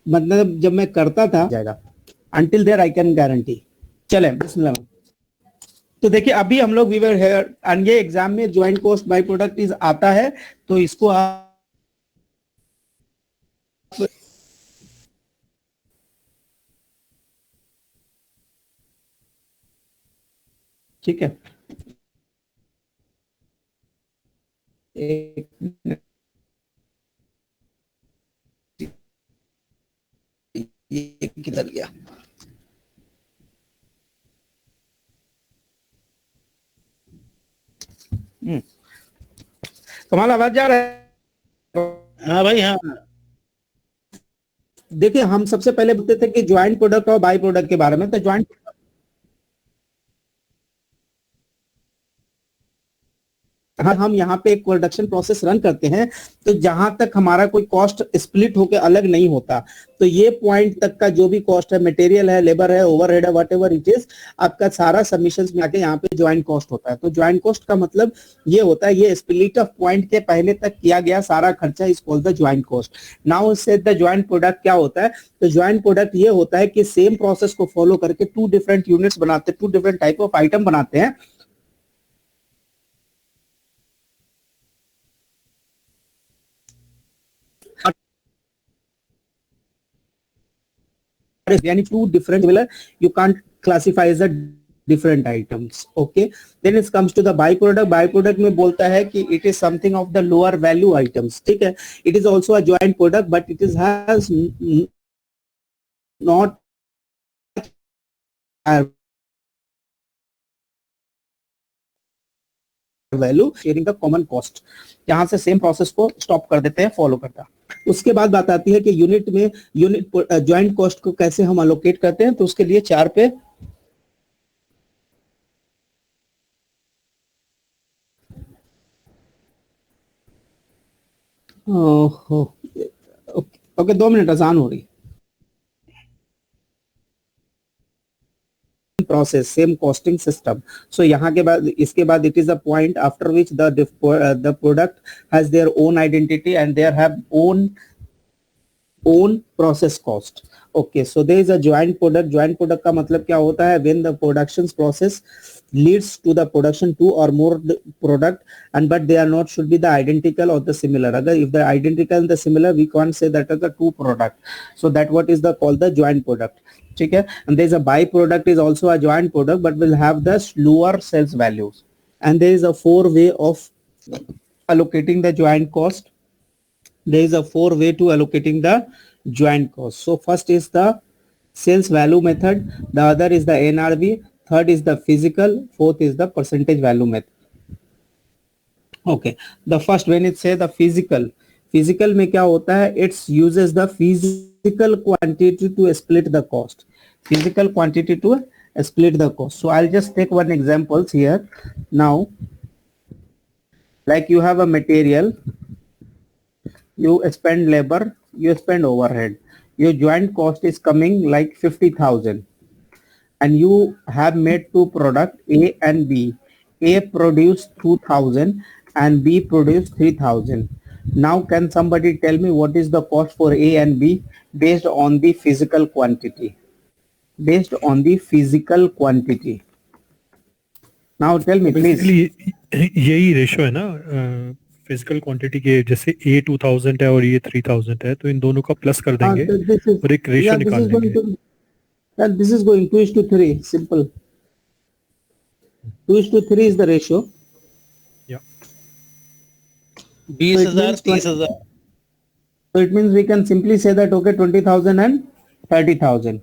मतलब जब मैं करता था जाएगा, until there I can guarantee। चले बिस्मिल्लाह। तो देखिए अभी हम लोग वी वर हियर एंड ये एग्जाम में joint cost by product is आता है, तो इसको आप ठीक है। एक ये किधर गया? कमाल आवाज जा रहा है? हाँ भाई हाँ। देखिए हम सबसे पहले बोलते थे कि ज्वाइंट प्रोडक्ट और बाय प्रोडक्ट के बारे में। तो ज्वाइंट हम यहाँ पे एक प्रोडक्शन प्रोसेस रन करते हैं, तो जहां तक हमारा कोई कॉस्ट स्प्लिट होकर अलग नहीं होता, तो ये पॉइंट तक का जो भी कॉस्ट है, मटेरियल है, लेबर है, ओवरहेड है, व्हाटएवर इट इज, आपका सारा सबमिशंस में आके यहाँ पे ज्वाइंट कॉस्ट होता है। तो ज्वाइंट कॉस्ट का मतलब ये होता है, ये स्प्लिट ऑफ पॉइंट के पहले तक किया गया सारा खर्चा is called the joint cost. Now से द ज्वाइंट प्रोडक्ट क्या होता है? तो ज्वाइंट प्रोडक्ट ये होता है कि सेम प्रोसेस को फॉलो करके टू डिफरेंट यूनिट्स बनाते, two different type of item बनाते हैं। यानी two different similar, you can't classify as a different items। okay, then it comes to the byproduct। byproduct में बोलता है कि it is something of the lower value items। ठीक है, it is also a joint product but it is has not value sharing का common cost, यहां से same process को स्टॉप कर देते हैं, फॉलो करता। उसके बाद बात आती है कि यूनिट में यूनिट ज्वाइंट कॉस्ट को कैसे हम अलोकेट करते हैं। तो उसके लिए 4 पे ओके 2 मिनट आसान हो रही process, same costing system. So यहाँ के बाद इसके बाद it is a point after which the product has their own identity and there have own process cost। okay, so there is a joint product। joint product का मतलब क्या होता है? when the production process leads to the production two or more product and but they are not should be the identical or the similar। अगर if the identical and the similar we can't say that are the two product, so that what is the called the joint product। ठीक है, and there is a byproduct is also a joint product but will have the lower sales values, and there is a 4 way of allocating the joint cost। there is a 4 way to allocating the joint cost। so first is the sales value method, the other is the NRV, third is the physical, fourth is the percentage value method। okay, the first when it say the physical में क्या होता है? it uses the physical quantity to split the cost, physical quantity to split the cost। so I'll just take one examples here now, like you have a material, you spend labor, you spend overhead, your joint cost is coming like 50,000 and you have made two product A and B। A produced 2,000 and B produced 3,000। now can somebody tell me what is the cost for A and B based on the physical quantity? based on the physical quantity, now tell me please। यही ratio है ना physical quantity के, जैसे A 2000 है और ये 3000 है, तो इन दोनों का प्लस कर देंगे और एक रेशो निकाल लेंगे। this is going 2:3, simple। 2:3 is the ratio। 20,000 30,000। so it means we can simply say that okay 20,000 and 30,000।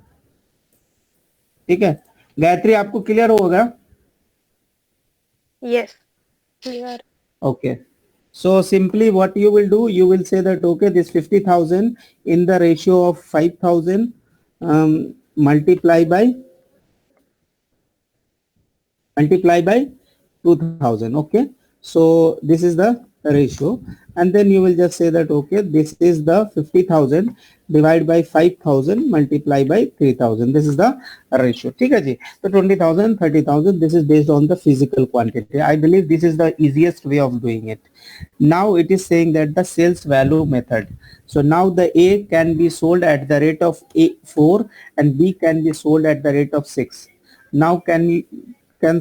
ठीक है, गायत्री आपको क्लियर होगा? Yes, clear। okay, so simply what you will do, you will say that okay this 50,000 in the ratio of 5,000 multiply by 2,000। okay, so this is the ratio, and then you will just say that okay, this is the 50,000 divided by 5,000 multiply by 3,000. This is the ratio. ठीक है जी. So 20,000, 30,000. This is based on the physical quantity. I believe this is the easiest way of doing it. Now it is saying that the sales value method. So now the A can be sold at the rate of 4 and B can be sold at the rate of 6. Now can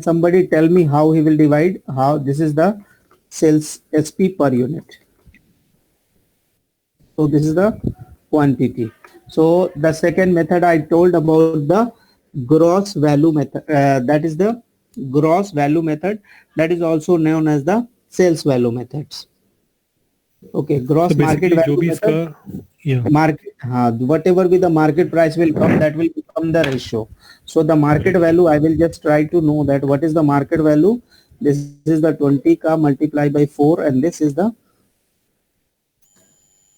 somebody tell me how he will divide? How this is the sales SP per unit. So this is the quantity. So the second method I told about the gross value method. That is the gross value method. That is also known as the sales value methods. Okay, gross So market basically जो value भी method. इसका yeah Market, whatever be the market price will come, that will become the ratio. So the market value, I will just try to know that what is the market value. This is the 20 ka multiplied by 4, and this is the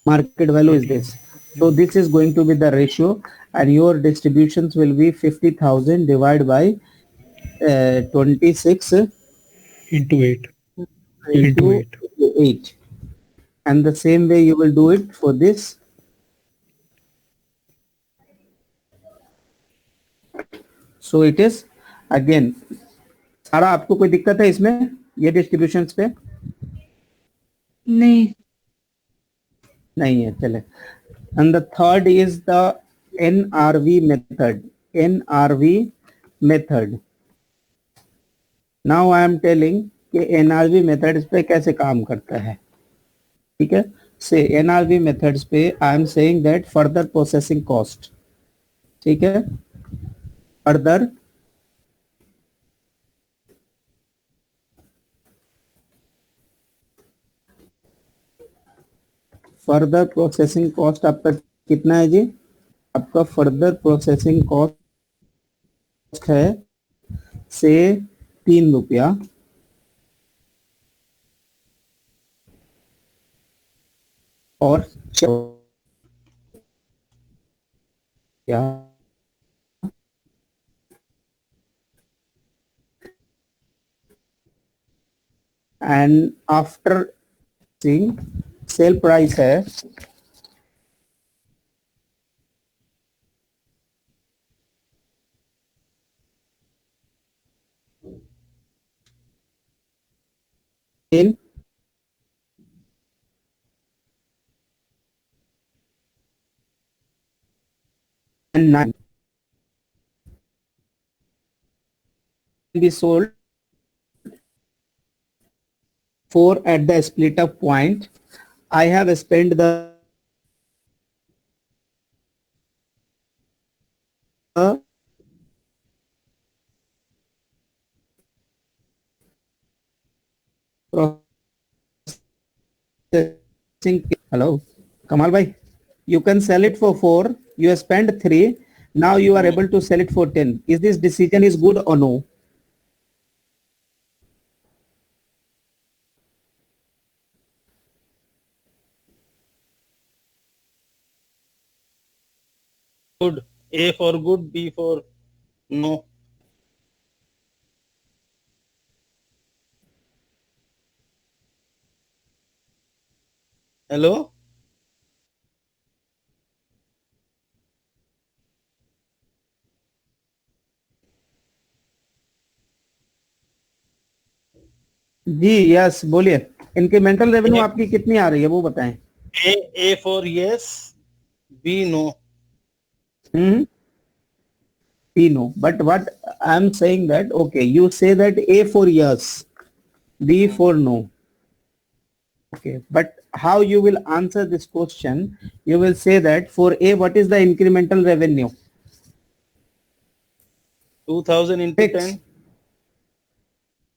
market value is this. So this is going to be the ratio, and your distributions will be 50,000 divided by 26 into 8 into 8, and the same way you will do it for this. So it is again. सारा आपको कोई दिक्कत है इसमें ये distributions पे? नहीं है. चले. And the third is the NRV method. NRV method. Now I am telling कि NRV methods पे कैसे काम करता है. ठीक है. Say NRV methods पे I am saying that further processing cost. ठीक है. फर्दर प्रोसेसिंग कॉस्ट आपका कितना है जी? आपका फर्दर प्रोसेसिंग कॉस्ट है से 3 रुपया और एंड आफ्टर सेल प्राइस है in and 9 be sold 4 at the split up point. I have spent the hello Kamal bhai, you can sell it for 4, you spend 3, now you are able to sell it for 10. Is this decision is good or no? Good. A for good, B for no. Hello? जी yes बोलिए. Incremental revenue आपकी कितनी आ रही है वो बताएं. A for yes, B no. P no, but what I'm saying that okay, you say that A for yes, B for no. Okay, but how you will answer this question? You will say that for A, what is the incremental revenue? 2000 into 10.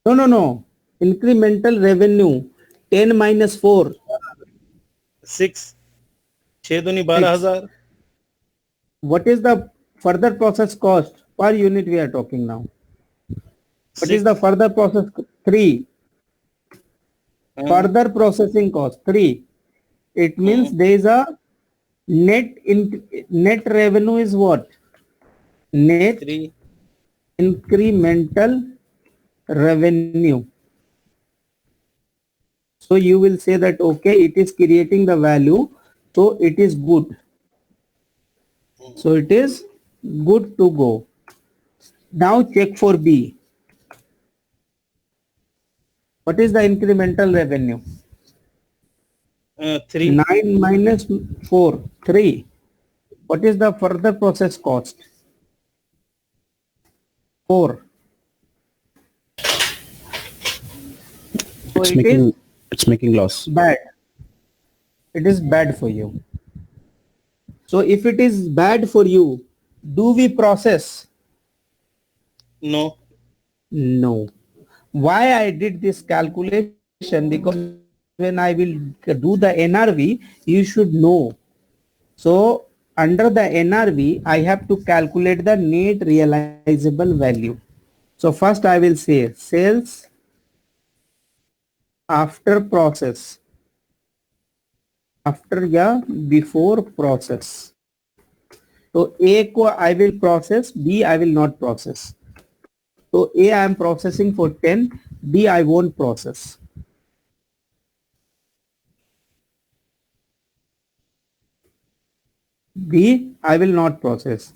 No. Incremental revenue 10 minus 4. 6. 6 दूनी 12,000. What is the further process cost per unit we are talking now? What is the further process? 3. Further processing cost 3. It means there is a net revenue is what? Net 3. incremental revenue. So you will say that okay, it is creating the value, so it is good. So it is good to go. Now check for B. What is the incremental revenue? 3. 9 minus 4, 3. What is the further process cost? 4. So it's making loss. Bad. It is bad for you. So if it is bad for you, do we process? No. No. Why I did this calculation? Because when I will do the NRV, you should know. So under the NRV, I have to calculate the net realizable value. So first I will say sales after process, after या before process. So A को I will process, B I will not process. So A I am processing for 10, B I won't process. B I will not process.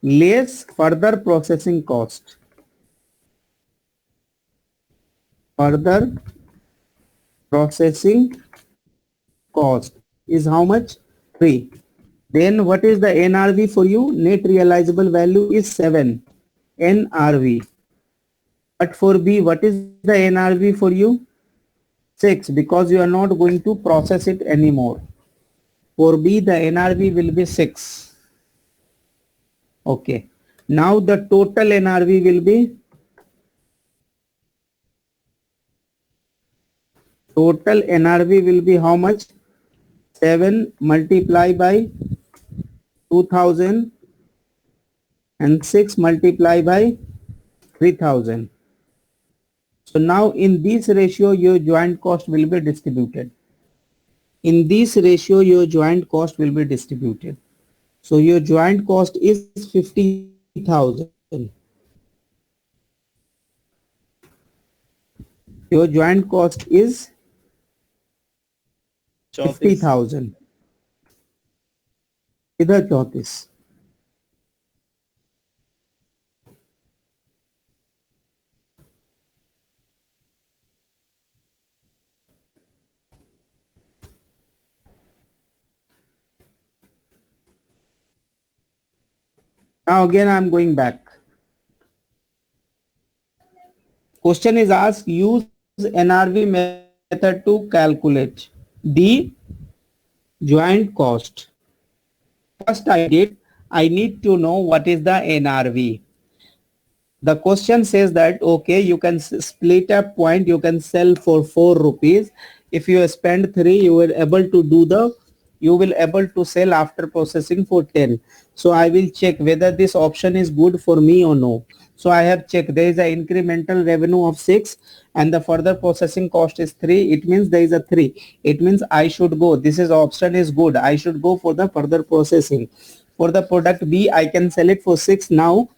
Less further processing cost. Further processing cost is how much? 3. Then what is the NRV for you? Net realizable value is 7. NRV. But for B, what is the NRV for you? 6, because you are not going to process it anymore. For B, the NRV will be 6. Okay. Now the total NRV will be, total NRV will be how much? 7 multiplied by 2000 and 6 multiplied by 3000. So now in this ratio, your joint cost will be distributed. In this ratio, your joint cost will be distributed. So your joint cost is 50,000. Your joint cost is 50,000. इधर 34. Now again I am going back. Question is asked, use NRV method to calculate the joint cost. First I did, I need to know what is the NRV. The question says that okay, you can split a point, you can sell for 4 rupees. If you spend 3, you will able to do the, you will able to sell after processing for 10. So I will check whether this option is good for me or no. So I have checked, there is an incremental revenue of 6 and the further processing cost is 3. It means there is a 3. It means I should go, this is option is good, I should go for the further processing. For the product B, I can sell it for 6 now.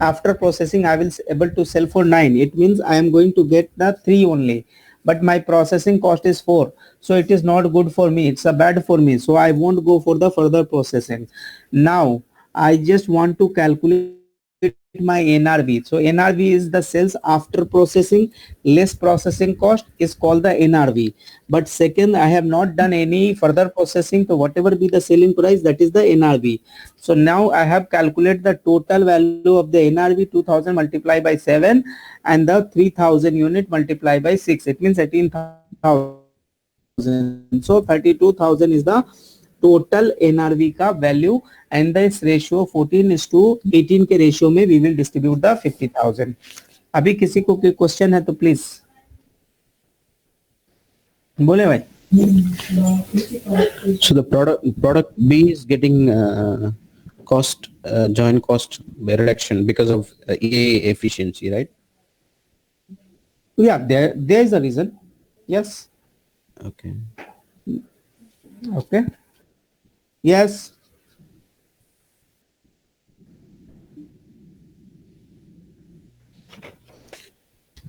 After processing, I will able to sell for 9. It means I am going to get the 3 only. But my processing cost is 4. So it is not good for me. It's a bad for me. So I won't go for the further processing. Now, I just want to calculate my NRV. So NRV is the sales after processing, less processing cost is called the NRV. But second, I have not done any further processing, so whatever be the selling price, that is the NRV. So now I have calculated the total value of the NRV, 2000 multiplied by 7 and the 3000 unit multiplied by 6. It means 18,000. So 32,000 is the total NRV का value and this ratio 14:18 के ratio में we will distribute the 50,000. अभी किसी को कोई question है तो please बोले भाई. So the product B is getting joint cost reduction because of EA efficiency, right? Yeah, there is a reason. Yes. Okay. Okay. Yes.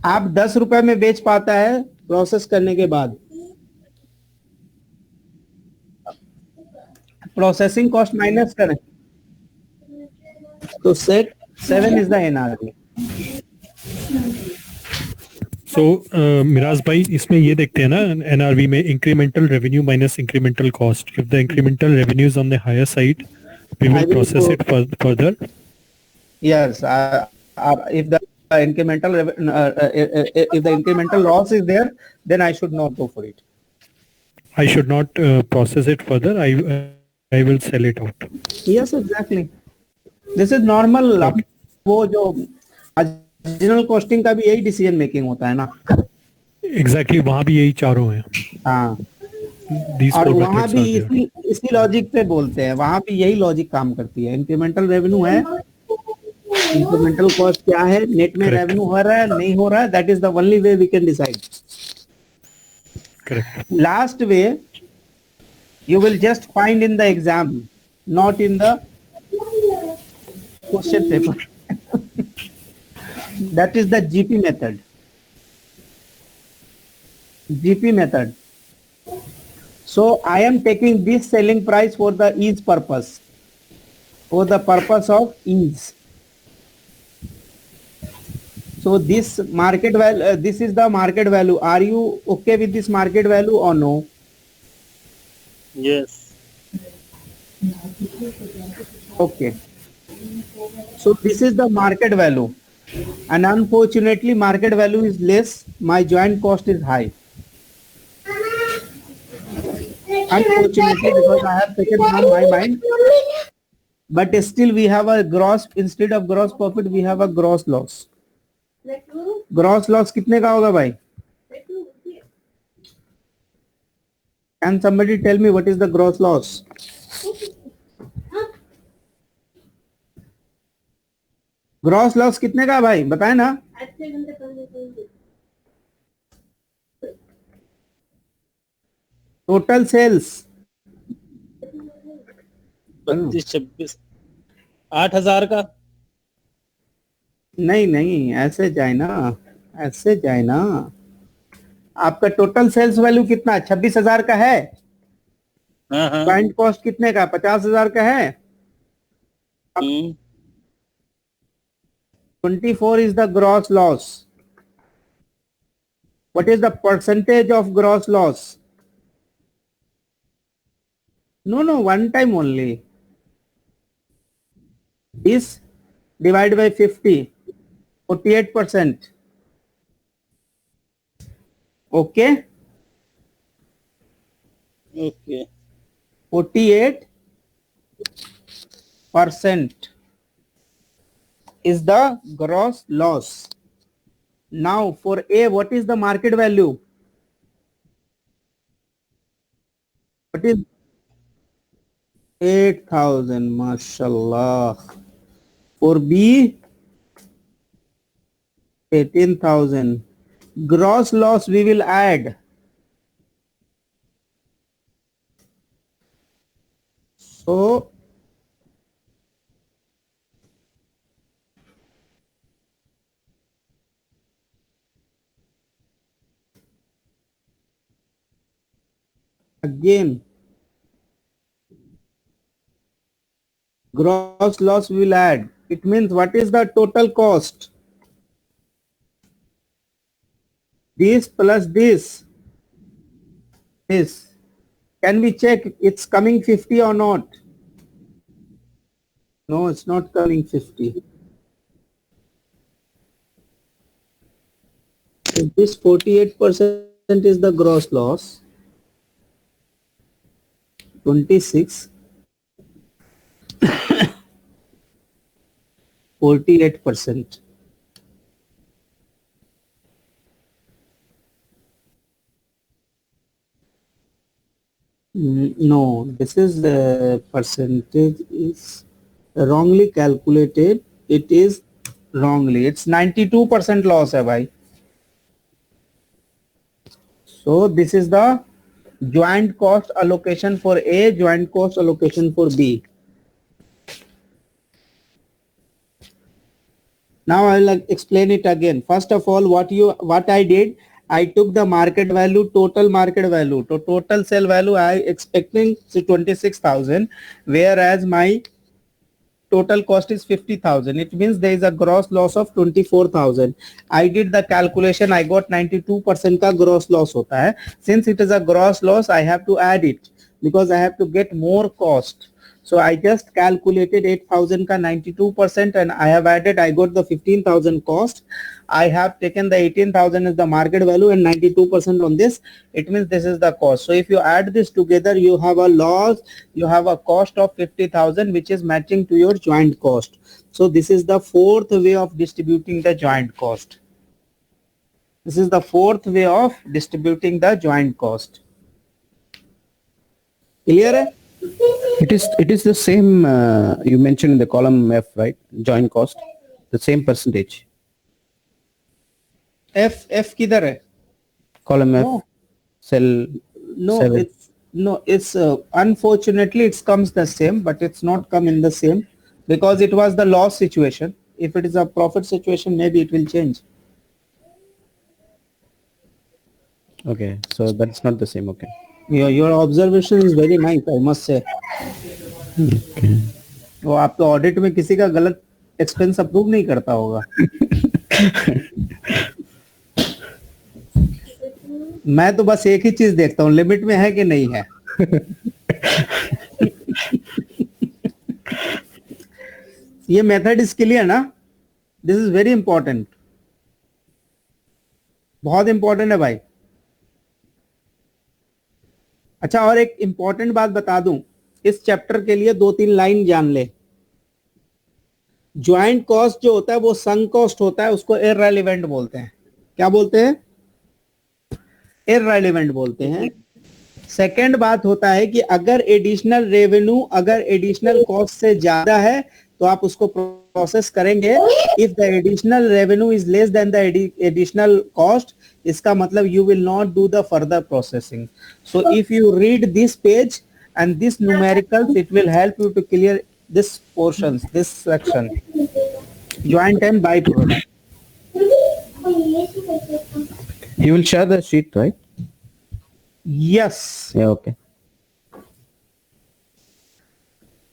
आप 10 रुपए में बेच पाता है प्रोसेस करने के बाद, प्रोसेसिंग कॉस्ट माइनस करें तो set 7 is the NRV. So Miraj भाई इसमें ये देखते हैं ना एनआरवी में incremental revenue minus incremental cost. If the incremental revenue is on the higher side we will process it further. Yes, if the incremental if the incremental loss is there, then I should not go for it. I should not process it further. I will sell it out. Yes, exactly. This is normal. Okay. वो जो marginal costing का भी यही decision making होता है ना. Exactly, वहाँ भी यही चारों हैं. हाँ. These और four वहाँ methods भी are there. इसी लॉजिक पे बोलते हैं. वहाँ भी यही लॉजिक काम करती है. इंक्रीमेंटल रेवेन्यू है, इंक्रीमेंटल कॉस्ट क्या है, नेट में रेवेन्यू हो रहा है नहीं हो रहा है, that is the only way we can decide. Correct. Last way you will just find in the exam, not in the question paper. That is the GP method. GP method. So I am taking this selling price for the ease purpose, for the purpose of ease. So this market value, this is the market value. Are you okay with this market value or no? Yes. Okay. So this is the market value, and unfortunately market value is less. My joint cost is high. Unfortunately, because I have taken from my mind, but still we have a gross, instead of gross profit we have a gross loss. Gross loss कितने का होगा भाई? Can somebody tell me what is the gross loss? Gross loss कितने का भाई बताए ना. Total sales 25-26 8,000 का. नहीं ऐसे जाए ना, ऐसे जाए ना. आपका टोटल सेल्स वैल्यू कितना? 26,000 का है. हाँ. पॉइंट कॉस्ट कितने का? 50,000 का है. 24 is the gross loss. What is the percentage of gross loss? No, one time only. This divided by 50, 48%. Okay? Okay. 48% is the gross loss. Now for A, what is the market value? What is 8,000, mashallah. For B, 18,000. Gross loss we will add. So again, gross loss we will add. It means what is the total cost? This plus this. Can we check it's coming 50 or not? No, it's not coming 50. If this 48% is the gross loss, 26, 48%. No, this is the percentage is wrongly calculated. It is wrongly. It's 92% loss hai bhai. So this is the joint cost allocation for A, joint cost allocation for B. Now I will explain it again. First of all, what I did, I took the market value, total market value. So total sale value I expecting 26,000, whereas my total cost is 50,000. It means there is a gross loss of 24,000. I did the calculation. I got 92% का gross loss होता है. Since it is a gross loss, I have to add it because I have to get more cost. So I just calculated 8,000 का 92% and I have added. I got the 15,000 cost. I have taken the 18,000 as the market value and 92% on this. It means this is the cost. So if you add this together, you have a loss. You have a cost of 50,000, which is matching to your joint cost. So this is the fourth way of distributing the joint cost. This is the fourth way of distributing the joint cost. Clear hai? It is the same you mentioned in the column F, right? Joint cost, the same percentage. F किधर है? Column F, No. cell No, 7. it's unfortunately it comes the same, but it's not come in the same because it was the loss situation. If it is a profit situation, maybe it will change. Okay, so that's not the same. Okay. Your observation is very nice, I must say. वो आप तो audit में किसी का गलत expense approve नहीं करता होगा. मैं तो बस एक ही चीज देखता हूँ, लिमिट में है कि नहीं है. ये मेथड इसके लिए ना, दिस इज वेरी इंपॉर्टेंट, बहुत इंपॉर्टेंट है भाई. अच्छा, और एक इंपॉर्टेंट बात बता दूं, इस चैप्टर के लिए 2-3 लाइन जान ले. ज्वाइंट कॉस्ट जो होता है वो संक कॉस्ट होता है, उसको इररिलेवेंट बोलते हैं. क्या बोलते हैं? इररिलेवेंट बोलते हैं. सेकंड बात होता है कि अगर एडिशनल रेवेन्यू अगर एडिशनल कॉस्ट से ज्यादा है तो आप उसको प्रोसेस करेंगे. If the additional revenue is less than the additional cost, इसका मतलब you will not do the further processing. So if you read this page and this numericals, it will help you to clear this portions, this section, joint and byproduct. You will share the sheet, right? Yes. Yeah, okay.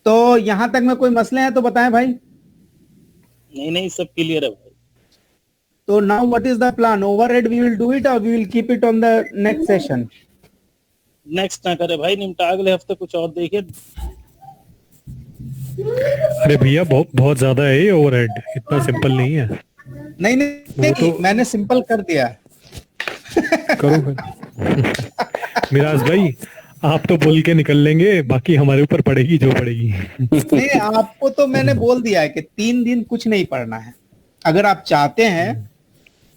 तो यहां तक में कोई मसले हैं तो बताएं भाई. नहीं सब क्लियर है भाई. तो now what is the plan? Overhead we will do it or we will keep it on the next session? Next ना करे भाई, निपटा अगले हफ्ते कुछ और देखिए. अरे भैया बहुत ज्यादा है ये ओवरहेड, इतना सिंपल नहीं है. नहीं तो मैंने सिंपल कर दिया. करो फिर. मिराज भाई, आप तो बोल के निकल लेंगे, बाकी हमारे ऊपर पड़ेगी जो पड़ेगी. नहीं, आपको तो मैंने बोल दिया है कि 3 दिन कुछ नहीं पढ़ना है. अगर आप चाहते हैं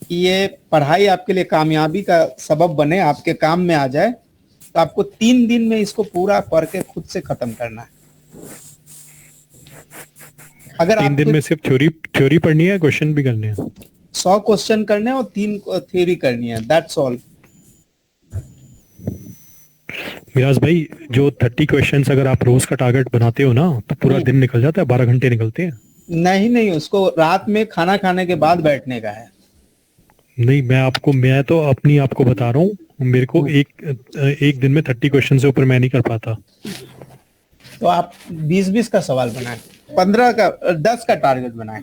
कि ये पढ़ाई आपके लिए कामयाबी का सबब बने, आपके काम में आ जाए, तो आपको 3 दिन में इसको पूरा पढ़ के खुद से खत्म करना है. अगर 3 दिन में सिर्फ थ्योरी पढ़नी है, क्वेश्चन भी करने हैं. 100 क्वेश्चन करने हैं और 3 थ्योरी करनी है. That's all. मिराज भाई, जो 30 क्वेश्चंस अगर आप रोज का टारगेट बनाते हो ना, तो पूरा दिन निकल जाता है, 12 घंटे निकलते हैं. नहीं, उसको रात में खाना खाने के बाद बैठने का है. नहीं, मैं तो अपनी आपको बता रहा हूँ, मेरे को एक दिन में 30 क्वेश्चन से ऊपर मैं नहीं कर पाता. तो आप 20 का सवाल बनाएं, 15 का 10 का टारगेट बनाएं.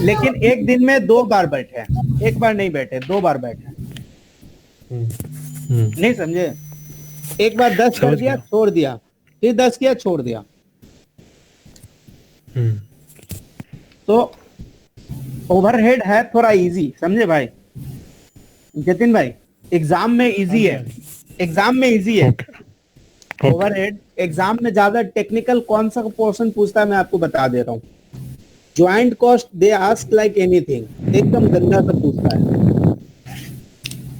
लेकिन एक दिन में 2 बार बैठे, एक बार नहीं बैठे, 2 बार बैठे. नहीं समझे? एक बार 10 कर दिया, छोड़ दिया, फिर 10 किया, छोड़ दिया. तो ओवरहेड है थोड़ा इजी, समझे भाई? जतिन भाई, एग्जाम में इजी है, एग्जाम में इजी है. ओवरहेड एग्जाम में ज्यादा टेक्निकल कौन सा पोर्शन पूछता है मैं आपको बता दे रहा हूँ. Joint cost they ask like anything, एकदम गंदा सा पूछता है.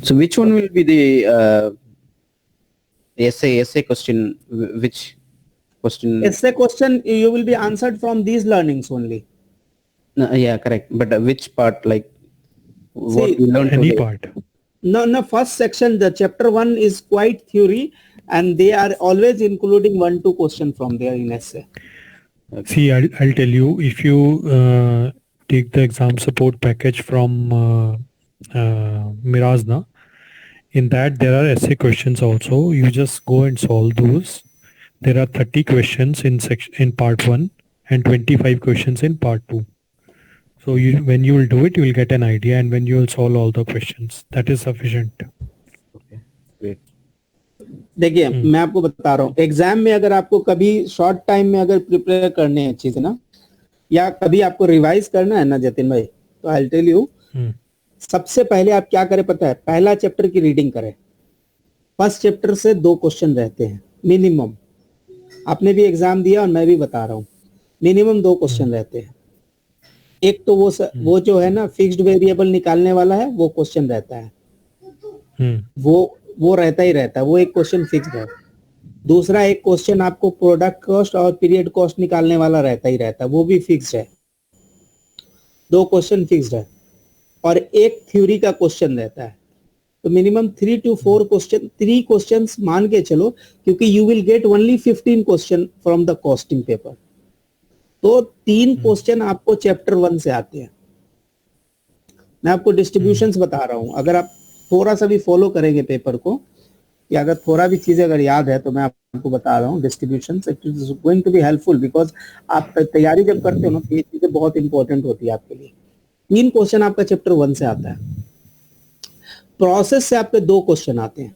So which one will be the essay question? Which question? Essay question you will be answered from these learnings only. No, yeah, correct. But which part, like what See, we learned Any today? part. No, first section, the chapter 1 is quite theory and they are always including 1-2 question from there in essay. See, I'll tell you, if you take the exam support package from Mirazna. In that there are essay questions also. You just go and solve those. There are 30 questions in part 1 and 25 questions in part 2. So when you will do it, you will get an idea, and when you will solve all the questions, that is sufficient. Okay, great. देखिए मैं आपको बता रहा हूँ, exam में अगर आपको कभी शॉर्ट टाइम में अगर प्रिपेयर करने हैं चीजें ना, या कभी आपको रिवाइज करना है ना जतिन भाई, तो आई टेल यू, सबसे पहले आप क्या करें पता है, पहला चैप्टर की रीडिंग करें। फर्स्ट चैप्टर से 2 क्वेश्चन रहते हैं मिनिमम। आपने भी एग्जाम दिया और मैं भी बता रहा हूँ, मिनिमम 2 क्वेश्चन रहते हैं। एक तो वो जो है ना फिक्स्ड वेरिएबल निकालने वाला है, वो क्वेश्चन रहता है, वो रहता ही रहता है, वो एक क्वेश्चन फिक्स्ड है। दूसरा एक क्वेश्चन आपको प्रोडक्ट कॉस्ट और पीरियड कॉस्ट निकालने वाला रहता ही रहता है, वो भी फिक्स्ड है। 2 क्वेश्चन फिक्स्ड है और एक थ्योरी का क्वेश्चन रहता है। तो मिनिमम 3 to 4 क्वेश्चन, 3 क्वेश्चंस मान के चलो, क्योंकि you will get only 15 question from the costing paper. तो 3 क्वेश्चन आपको चैप्टर 1 से आते हैं। मैं आपको डिस्ट्रीब्यूशंस बता रहा हूं, अगर आप थोड़ा सा भी फॉलो करेंगे पेपर को, कि अगर थोड़ा भी चीजें अगर याद है, तो मैं आपको बता रहा हूँ distributions, it is going to be helpful, because आप तैयारी जब करते हो ना, तो ये चीजें बहुत इंपॉर्टेंट होती है आपके लिए। 3 क्वेश्चन आपका चैप्टर 1 से आता है। प्रोसेस से आपके 2 क्वेश्चन आते हैं।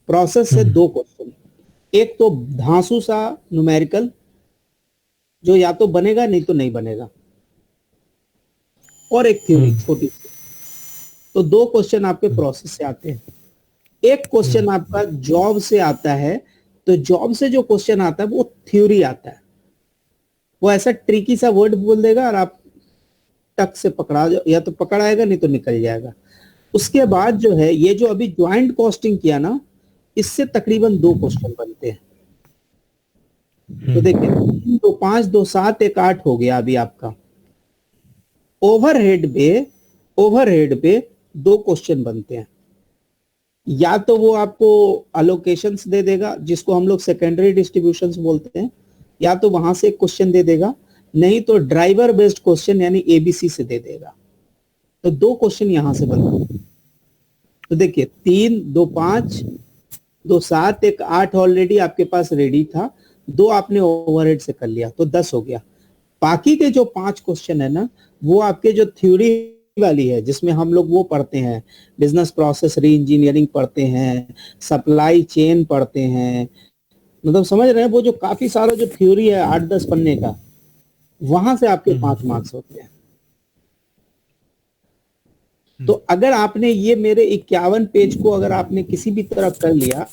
प्रोसेस से 2 क्वेश्चन, एक तो धांसू सा न्यूमेरिकल, जो या तो बनेगा नहीं तो नहीं बनेगा, और एक थ्योरी छोटी सी। तो 2 क्वेश्चन आपके प्रोसेस से आते हैं। एक क्वेश्चन आपका जॉब से आता है, तो जॉब से जो क्वेश्चन आता है वो थ्योरी आता है। वो ऐसा ट्रिकी सा वर्ड बोल देगा और आप टक से पकड़ा, या तो पकड़ आएगा नहीं तो निकल जाएगा। उसके बाद जो है, ये जो अभी ज्वाइंट कॉस्टिंग किया ना, इससे तकरीबन 2 क्वेश्चन बनते हैं। तो देखिए 3 2 5 2 7 1 8 हो गया अभी आपका। ओवरहेड पे 2 क्वेश्चन बनते हैं। या तो वो आपको अलोकेशंस दे देगा, जिसको हम लोग सेकेंडरी डिस्ट्रीब्यूशंस बोलते हैं, या तो वहां से एक क्वेश्चन दे देगा, नहीं तो ड्राइवर बेस्ड क्वेश्चन यानी एबीसी से दे देगा। तो 2 क्वेश्चन यहां से बनते हैं। तो देखिए 3 2 5 2 7 1 8 ऑलरेडी आपके पास रेडी था, 2 आपने ओवरहेड से कर लिया, तो 10 हो गया। बाकी के जो 5 क्वेश्चन है ना, वो आपके जो थ्योरी वाली है, जिसमें हम लोग वो पढ़ते हैं, बिजनेस प्रोसेस री इंजीनियरिंग पढ़ते हैं, सप्लाई चेन पढ़ते हैं, मतलब समझ रहे हैं, वो जो काफी सारा जो थ्योरी है 8-10 पन्ने का, वहां से आपके 5 मार्क्स होते हैं। तो अगर आपने ये मेरे 51 पेज को अगर आपने किसी भी तरह कर लिया,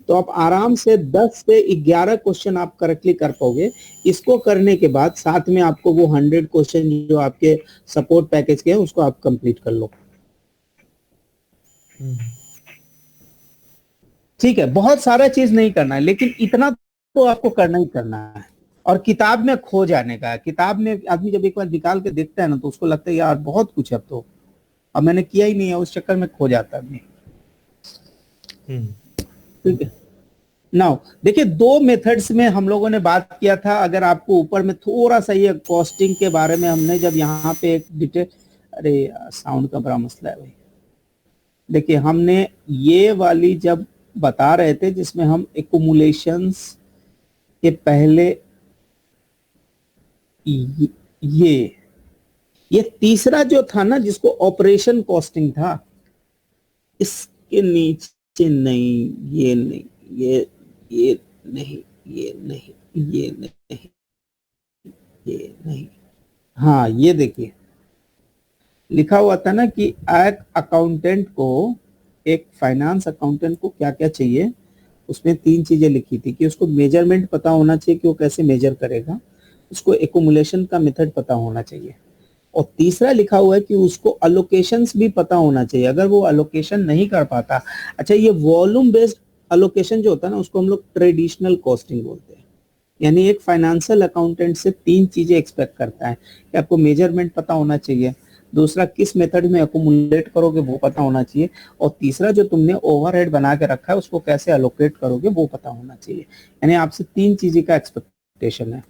तो आप आराम से 10 से 11 क्वेश्चन आप करेक्टली कर पाओगे। इसको करने के बाद साथ में आपको वो 100 क्वेश्चन जो आपके सपोर्ट पैकेज के हैं, उसको आप कंप्लीट कर लो। ठीक है, बहुत सारा चीज नहीं करना है, लेकिन इतना तो आपको करना ही करना है। और किताब में खो जाने का है। किताब में आदमी जब एक बार निकाल के देखता है ना, तो उसको लगता है यार बहुत कुछ है, अब मैंने किया ही नहीं है, उस चक्कर में खो जाता है। ठीक है, नाउ देखिए 2 मेथड्स में हम लोगों ने बात किया था। अगर आपको ऊपर में थोड़ा सा ये कॉस्टिंग के बारे में हमने जब यहाँ पे एक डिटेल, अरे साउंड का बड़ा मसला है भाई। देखिए हमने ये वाली जब बता रहे थे, जिसमें हम एक्युमुलेशंस के पहले ये तीसरा जो था ना, जिसको ऑपरेशन कॉस्टिंग था, इसके नीचे नहीं, ये नहीं, ये नहीं, ये नहीं, ये नहीं, ये नहीं, हाँ ये देखिए लिखा हुआ था ना कि एक अकाउंटेंट को, एक फाइनेंस अकाउंटेंट को क्या क्या चाहिए। उसमें 3 चीजें लिखी थी कि उसको मेजरमेंट पता होना चाहिए कि वो कैसे मेजर करेगा, उसको एक्युमुलेशन का मेथड पता होना चाहिए, और तीसरा लिखा हुआ है कि उसको अलोकेशंस भी पता होना चाहिए। अगर वो अलोकेशन नहीं कर पाता, अच्छा ये वॉल्यूम बेस्ड अलोकेशन जो होता है ना, उसको हम लोग ट्रेडिशनल कॉस्टिंग बोलते हैं। यानी एक फाइनेंशियल अकाउंटेंट से 3 चीजें एक्सपेक्ट करता है कि आपको मेजरमेंट पता होना चाहिए, दूसरा किस मेथड में अकोमुलेट करोगे वो पता होना चाहिए, और तीसरा जो तुमने ओवरहेड बना के रखा है उसको कैसे अलोकेट करोगे वो पता होना चाहिए। यानी आपसे 3 चीजें का एक्सपेक्टेशन है।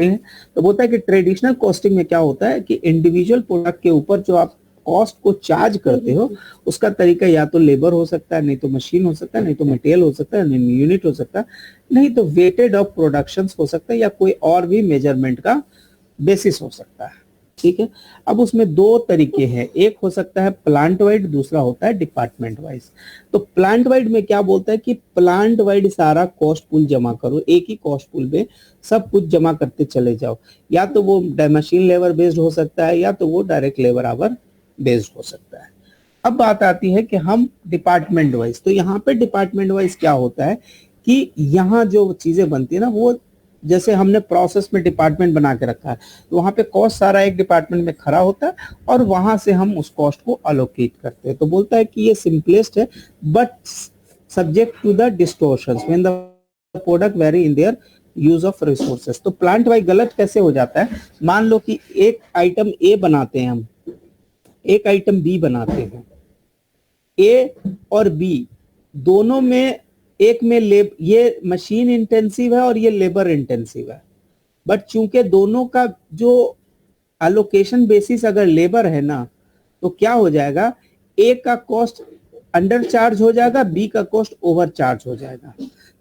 हैं। तो बोलता है कि ट्रेडिशनल कॉस्टिंग में क्या होता है कि इंडिविजुअल प्रोडक्ट के ऊपर जो आप कॉस्ट को चार्ज करते हो उसका तरीका या तो लेबर हो सकता है, नहीं तो मशीन हो सकता है, नहीं तो मटेरियल हो सकता है, नहीं यूनिट हो सकता है, नहीं तो वेटेड ऑफ प्रोडक्शंस हो सकता है, या कोई और भी मेजरमेंट का बेसिस हो सकता है। ठीक है, अब उसमें दो तरीके हैं, एक हो सकता है प्लांट वाइड, दूसरा होता है डिपार्टमेंट वाइज। तो प्लांट वाइड में क्या बोलता है कि प्लांट वाइड सारा कॉस्ट पूल जमा करो, एक ही कॉस्ट पूल में सब कुछ जमा करते चले जाओ, या तो वो मशीन लेबर बेस्ड हो सकता है या तो वो डायरेक्ट लेबर आवर बेस्ड हो सकता है। अब बात आती है कि हम डिपार्टमेंट वाइज, तो यहाँ पे डिपार्टमेंट वाइज क्या होता है कि यहाँ जो चीजें बनती है ना, वो जैसे हमने प्रोसेस में डिपार्टमेंट बना के रखा है, तो वहां पे कॉस्ट सारा एक डिपार्टमेंट में खड़ा होता है और वहां से हम उस कॉस्ट को अलोकेट करते हैं। तो बोलता है कि ये सिंपलेस्ट है but subject to the distortions when the product vary in their use of resources. तो प्लांट वाइज गलत कैसे हो जाता है, मान लो कि एक आइटम ए बनाते हैं हम, एक आइटम बी बनाते हैं, ए और बी दोनों में, एक में ये मशीन इंटेंसिव है और ये लेबर इंटेंसिव है, बट चूंकि दोनों का जो एलोकेशन बेसिस अगर लेबर है ना, तो क्या हो जाएगा, ए का कॉस्ट अंडर चार्ज हो जाएगा, बी का कॉस्ट ओवर चार्ज हो जाएगा।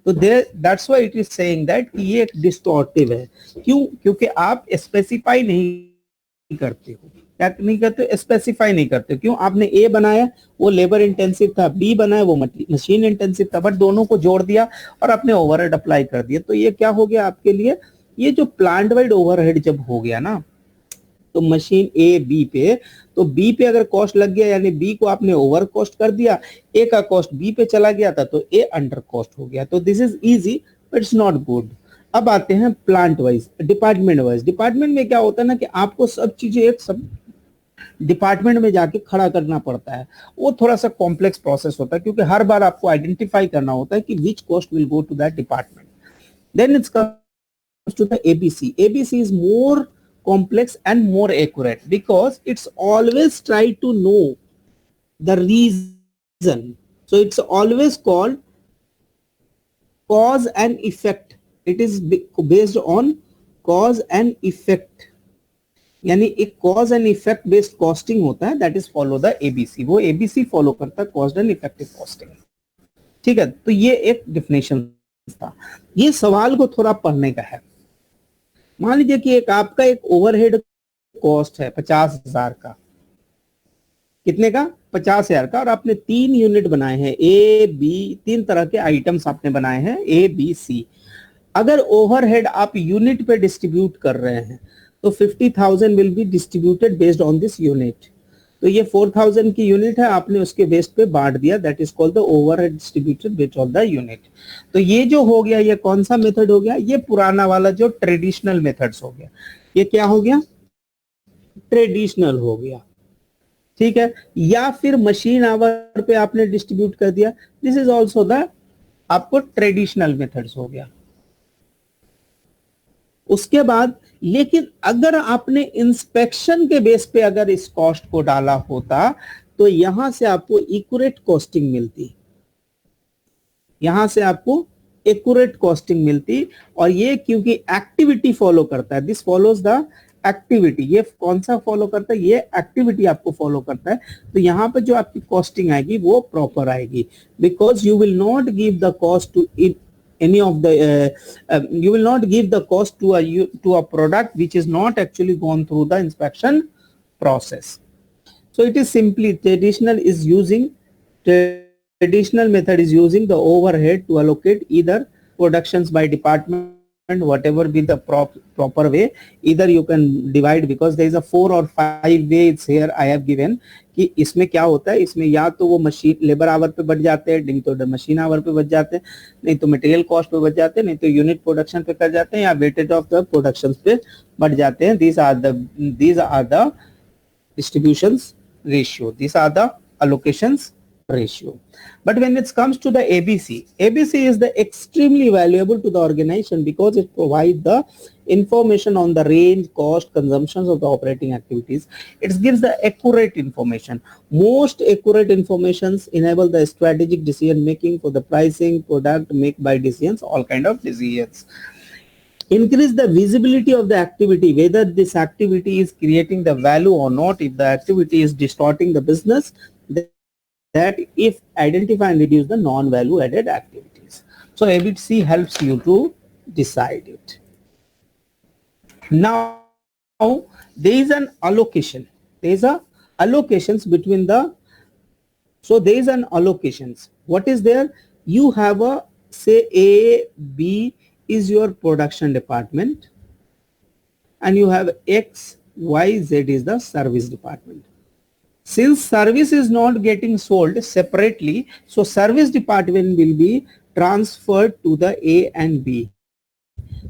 तो that's why it is saying that ये एक डिस्टॉर्टिव है। क्यों? क्योंकि आप स्पेसिफाई नहीं करते हो, क्या नहीं करते, स्पेसिफाई नहीं करते। क्यों? आपने ए बनाया वो लेबर इंटेंसिव था, बी बनाया वो मशीन इंटेंसिव था, बट दोनों को जोड़ दिया और आपने ओवरहेड अप्लाई कर दिया। तो ये क्या हो गया आपके लिए, ये जो प्लांट वाइड ओवरहेड जब हो गया ना, तो मशीन ए बी पे, तो बी पे अगर कॉस्ट लग गया यानी बी को आपने ओवर कॉस्ट कर दिया, ए का कॉस्ट बी पे चला गया था तो ए अंडर कॉस्ट हो गया। तो this is easy but it's not good. अब आते हैं plant wise, department wise. Department में क्या होता है ना कि आपको सब चीजें एक सब डिपार्टमेंट में जाके खड़ा करना पड़ता है, वो थोड़ा सा कॉम्प्लेक्स प्रोसेस होता है क्योंकि हर बार आपको आइडेंटिफाई करना होता है कि which cost will go to that department. Then it's comes to the ABC. ABC is more complex and more accurate because it's always try to know the reason. So it's always called cause and effect. It is based on cause and effect. यानी एक cause and effect based costing होता है, that is follow the ABC. वो ABC follow करता है cost and effective costing. ठीक है, तो ये एक डिफिनेशन था। ये सवाल को थोड़ा पढ़ने का है। मान लीजिए कि एक आपका एक ओवरहेड कॉस्ट है 50,000 का, कितने का, 50,000 का, और आपने 3 यूनिट बनाए हैं, ए बी, 3 तरह के आइटम्स आपने बनाए हैं ए बी सी। अगर ओवरहेड आप यूनिट पे डिस्ट्रीब्यूट कर रहे हैं तो 50,000 will be distributed based on this unit. तो ये 4,000 की यूनिट है, आपने उसके बेस पे बांट दिया, that is called the overhead distributed based on the unit. तो ये जो हो गया, ये कौन सा मेथड हो गया, ये पुराना वाला जो ट्रेडिशनल मेथड्स हो गया। ये क्या हो गया, ट्रेडिशनल हो गया। ठीक है, या फिर मशीन आवर पे आपने डिस्ट्रीब्यूट कर दिया, दिस इज ऑल्सो द आपको ट्रेडिशनल मेथड्स हो गया। उसके बाद लेकिन अगर आपने इंस्पेक्शन के बेस पे अगर इस कॉस्ट को डाला होता तो यहां से आपको एक्यूरेट कॉस्टिंग मिलती, यहां से आपको एक्यूरेट कॉस्टिंग मिलती। और ये क्योंकि एक्टिविटी फॉलो करता है, दिस फॉलोज द एक्टिविटी। ये कौन सा फॉलो करता है, ये एक्टिविटी आपको फॉलो करता है। तो यहाँ पे जो आपकी कॉस्टिंग आएगी वो प्रॉपर आएगी, because you will not give the cost to any of the you will not give the cost to a product which is not actually gone through the inspection process. So it is simply traditional method is using the overhead to allocate either productions by department, whatever be the proper way. Either you can divide, because there is a 4 or 5 ways here I have given कि इसमें क्या होता है, इसमें या तो वो machine labour our पे बढ़ जाते हैं, नहीं तो मशीन आवर पे बढ़ जाते हैं, नहीं तो मटेरियल कॉस्ट पे बढ़ जाते हैं, नहीं तो यूनिट प्रोडक्शन पे कर जाते हैं, या वेटेज ऑफ द प्रोडक्शन पे बढ़ जाते हैं। these are the distributions ratio, these are the allocations ratio. But when it comes to the ABC is the extremely valuable to the organization because it provides the information on the range, cost, consumptions of the operating activities. It gives the accurate information. Most accurate informations enable the strategic decision making for the pricing, product, make, buy decisions, all kind of decisions. Increase the visibility of the activity, whether this activity is creating the value or not, if the activity is distorting the business, that if identify and reduce the non-value added activities. So ABC helps you to decide it. Now there is an allocation. There is a allocations between the, so there is an allocations. What is there? You have a, say A, B is your production department, and you have X, Y, Z is the service department. Since service is not getting sold separately, so service department will be transferred to the A and B.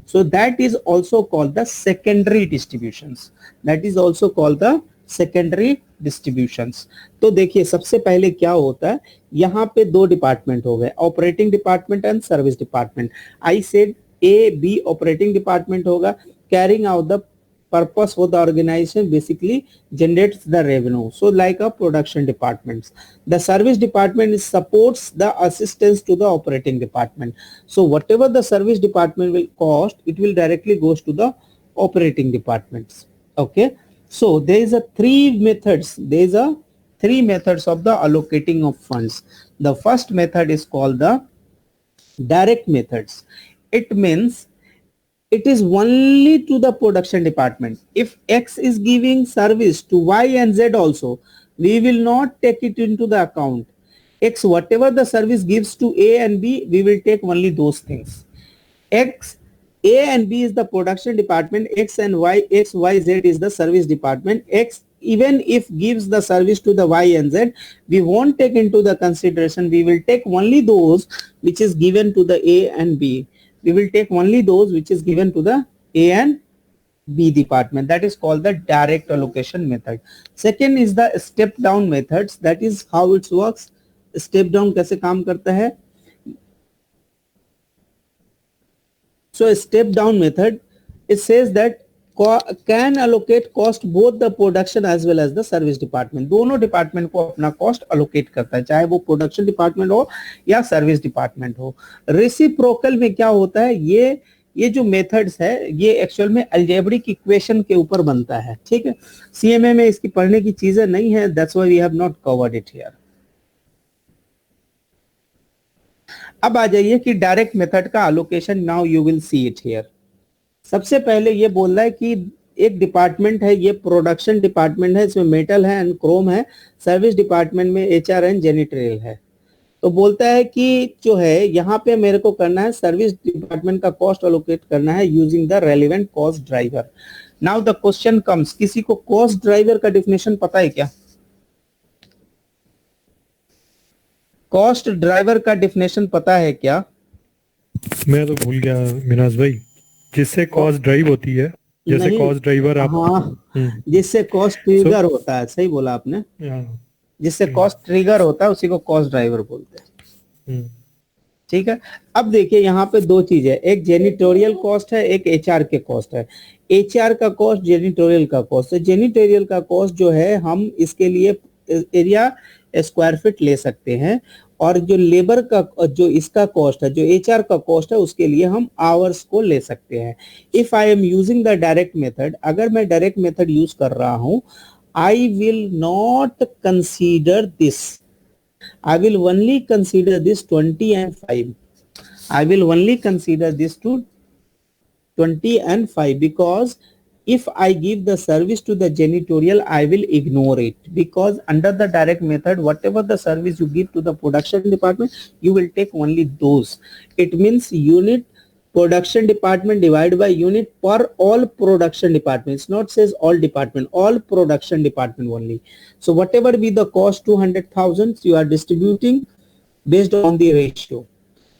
So that is also called the secondary distributions. That is also called the secondary distributions. तो देखिए सबसे पहले क्या होता है, यहाँ पे दो डिपार्टमेंट हो गए, operating department and service department. I said A B operating department होगा, carrying out the purpose for the organization, basically generates the revenue. So like a production departments, the service department supports the assistance to the operating department. So whatever the service department will cost, it will directly goes to the operating departments. Okay, so there is a three methods. There is a three methods of the allocating of funds. The first method is called the direct methods. It means it is only to the production department. If X is giving service to Y and Z also, we will not take it into the account. X, whatever the service gives to A and B, we will take only those things. X, A and B is the production department, X and Y, X, Y, Z is the service department. X, even if gives the service to the Y and Z, we won't take into the consideration. We will take only those which is given to the A and B. We will take only those which is given to the A and B department. That is called the direct allocation method. Second is the step down methods. That is how it works. Step down कैसे काम करता है? So a step down method, it says that can allocate cost both the production as well as the service department. दोनों department को अपना cost allocate करता है, चाहे वो प्रोडक्शन डिपार्टमेंट हो या सर्विस डिपार्टमेंट हो. रेसिप्रोकल में क्या होता है, ये जो मेथड्स है ये एक्चुअल में अलजेब्रिक इक्वेशन के ऊपर बनता है. ठीक है, सीएमए में इसकी पढ़ने की चीजें नहीं है, that's why we have not covered it here. अब आ जाइए कि डायरेक्ट मेथड का allocation. Now you will see it here. सबसे पहले ये बोल रहा है कि एक डिपार्टमेंट है, ये प्रोडक्शन डिपार्टमेंट है, इसमें मेटल है एंड क्रोम है. सर्विस डिपार्टमेंट में एचआर एंड जेनिटरियल है. तो बोलता है कि जो है यहाँ पे मेरे को करना है सर्विस डिपार्टमेंट का कॉस्ट अलोकेट करना है using the relevant cost driver. Now the question comes, किसी को कॉस्ट ड्राइवर का डेफिनेशन पता है क्या? कॉस्ट ड्राइवर का डेफिनेशन पता है क्या? मैं तो भूल गया मिनाज भाई. जिससे कॉस्ट ड्राइव होती है, जैसे कॉस्ट ड्राइवर आप, हाँ, जिससे कॉस्ट ट्रिगर होता है. सही बोला आपने, जिससे कॉस्ट ट्रिगर होता है उसी को कॉस्ट ड्राइवर बोलते हैं. ठीक है, अब देखिए यहाँ पे दो चीज है, एक जेनिटोरियल कॉस्ट है, एक एचआर के कॉस्ट है. एचआर का कॉस्ट, जेनिटोरियल का कॉस्ट. जेनिटोरियल का कॉस्ट जो है हम इसके लिए एरिया स्क्वायर फीट ले सकते हैं, और जो लेबर का जो इसका कॉस्ट है, जो एचआर का कॉस्ट है, उसके लिए हम आवर्स को ले सकते हैं. If I am using the direct method, अगर मैं डायरेक्ट मेथड यूज कर रहा हूं, I will not consider this. I will only consider this 20 and 5. I will only consider this to 20 and 5 because if I give the service to the janitorial, I will ignore it, because under the direct method, whatever the service you give to the production department, you will take only those. It means unit production department divided by unit per all production departments, not says all department, all production department only. So whatever be the cost 200,000, you are distributing based on the ratio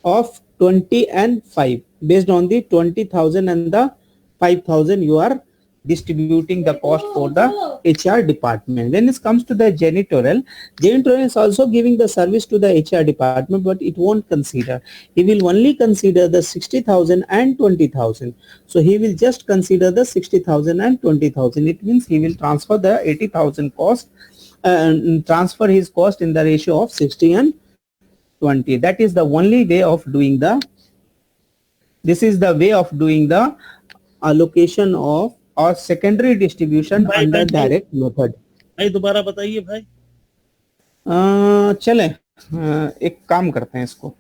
of 20 and 5. Based on the 20,000 and the 5,000, you are distributing the cost for the HR department. When it comes to the janitorial, janitorial is also giving the service to the HR department, but it won't consider. He will only consider the 60,000 and 20,000. So he will just consider the 60,000 and 20,000. It means he will transfer the 80,000 cost and transfer his cost in the ratio of 60 and 20. That is the only way of doing the This is the way of doing the allocation of or secondary distribution भाई, under भाई, direct method. भाई दोबारा बताइए भाई. चले एक काम करते हैं, इसको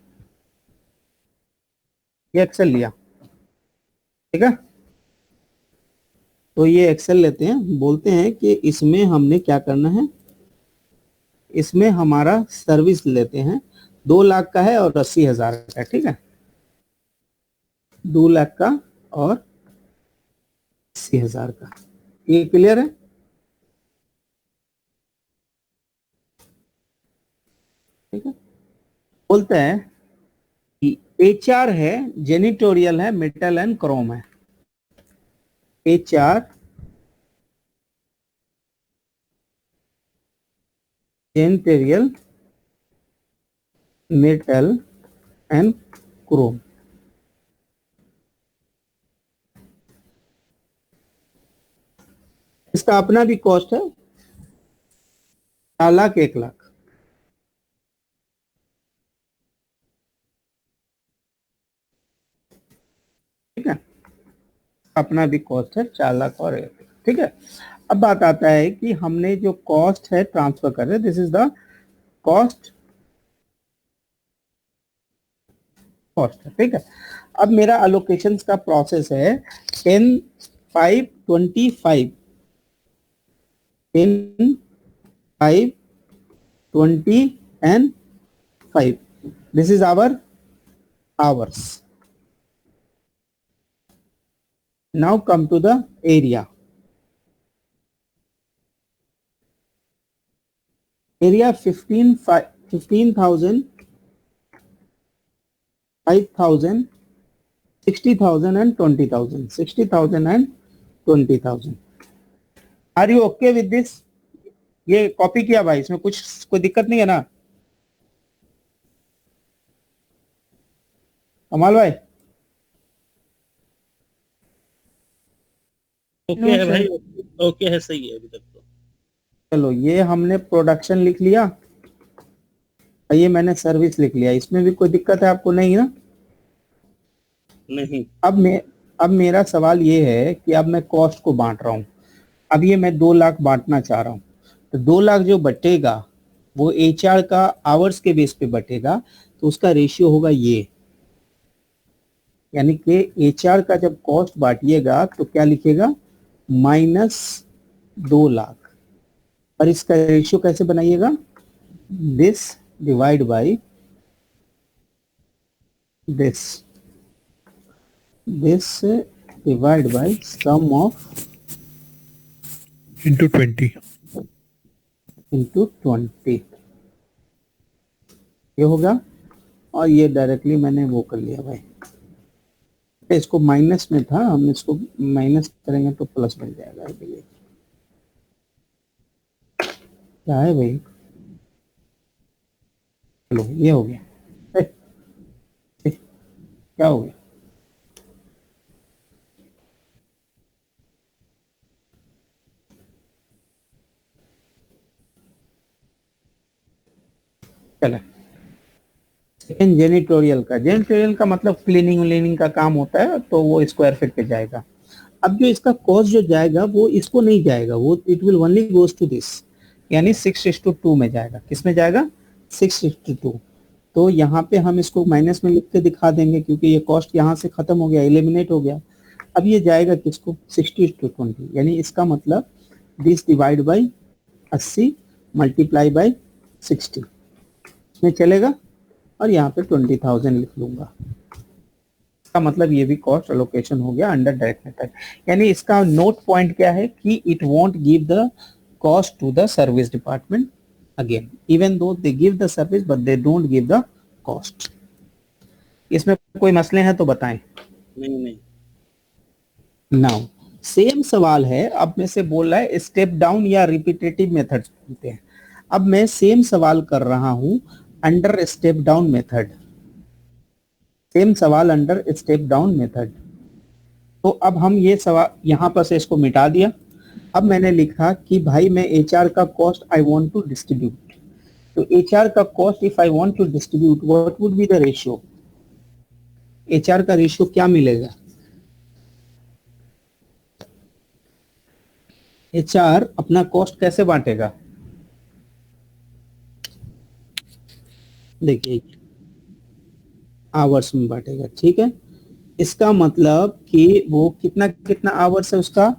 ये एक्सेल लिया, ठीक है, तो ये एक्सेल लेते हैं, बोलते हैं कि इसमें हमने क्या करना है, इसमें हमारा सर्विस लेते हैं 2 लाख का है और 80,000 का है, ठीक है, 2 लाख का और 80,000 का, ये क्लियर है? ठीक है, बोलते हैं कि HR है, जेनिटोरियल है, मेटल एंड क्रोम है, HR जेनिटोरियल, मेटल एंड क्रोम, इसका अपना भी कॉस्ट है 4 लाख 1 लाख, ठीक है, अपना भी कॉस्ट है 4 लाख और 1 लाख, ठीक है। अब बात आता है कि हमने जो कॉस्ट है ट्रांसफर कर रहे, दिस इज द कॉस्ट, ठीक है। अब मेरा अलोकेशन का प्रोसेस है 10 5 25, 10 5 20 and 5, this is our hours. Now come to the area. Area 15,000, 5,000, 60,000 and 20,000, 60,000 and 20,000. Are you okay with this? ये कॉपी किया भाई, इसमें कुछ कोई दिक्कत नहीं है ना? कमाल भाई ओके है भाई, ओके है, सही है अभी तक तो. चलो, ये हमने प्रोडक्शन लिख लिया, ये मैंने सर्विस लिख लिया, इसमें भी कोई दिक्कत है आपको? नहीं ना? नहीं. अब मेरा सवाल ये है कि अब मैं कॉस्ट को बांट रहा हूं, अब ये मैं 2 लाख बांटना चाह रहा हूं, तो 2 लाख जो बटेगा वो HR का आवर्स के बेस पे बटेगा, तो उसका रेशियो होगा ये, यानी कि HR का जब कॉस्ट बांटिएगा तो क्या लिखेगा, -2 लाख, और इसका रेशियो कैसे बनाइएगा, this divide by this, this divide by sum of into 20. into 20, ये होगा, और ये डायरेक्टली मैंने वो कर लिया भाई, इसको माइनस में था, हम इसको माइनस करेंगे तो प्लस बन जाएगा, इसलिए क्या है भाई, चलो ये हो गया, क्या हो गया, चलो सेकेंड जेनिटोरियल का, जेनिटोरियल का मतलब क्लीनिंग का काम होता है, तो वो स्क्वायर फीट पे जाएगा। अब जो इसका कॉस्ट जो जाएगा वो इसको नहीं जाएगा, वो it will only goes to this, यानी 6:2 में जाएगा, किस में जाएगा, 6:2। तो यहाँ पे हम इसको माइनस में लिख के दिखा देंगे, क्योंकि ये कॉस्ट यहाँ से खत्म हो गया, एलिमिनेट हो गया। अब ये जाएगा किसको, 60:20, यानी इसका मतलब this divide by 80 multiply by 60 इसमें चलेगा, और यहाँ पे 20,000 लिख लूंगा। इसका मतलब ये भी कॉस्ट अलोकेशन हो गया अंडर डायरेक्ट मेथड। यानी इसका नोट पॉइंट क्या है कि it won't give the cost to the service department again, even though they give the service but they don't give the cost. इसमें कोई मसले हैं तो बताएं। नहीं। नाउ सेम सवाल है, अब में से बोल रहा है स्टेप डाउन या रिपीटेटिव मेथड बोलते हैं। अब मैं सेम सवाल कर रहा हूं under step down method, same सवाल अंडर स्टेप डाउन मेथड। तो अब हम ये सवाल यहां पर से इसको मिटा दिया। अब मैंने लिखा कि भाई मैं HR का cost I want to distribute, तो HR का cost if I want to distribute what would be the ratio, HR का रेशियो क्या मिलेगा? एचआर अपना कॉस्ट कैसे बांटेगा? देखिए आवर्स में बांटेगा, ठीक है। इसका मतलब कि वो कितना कितना आवर्स है उसका,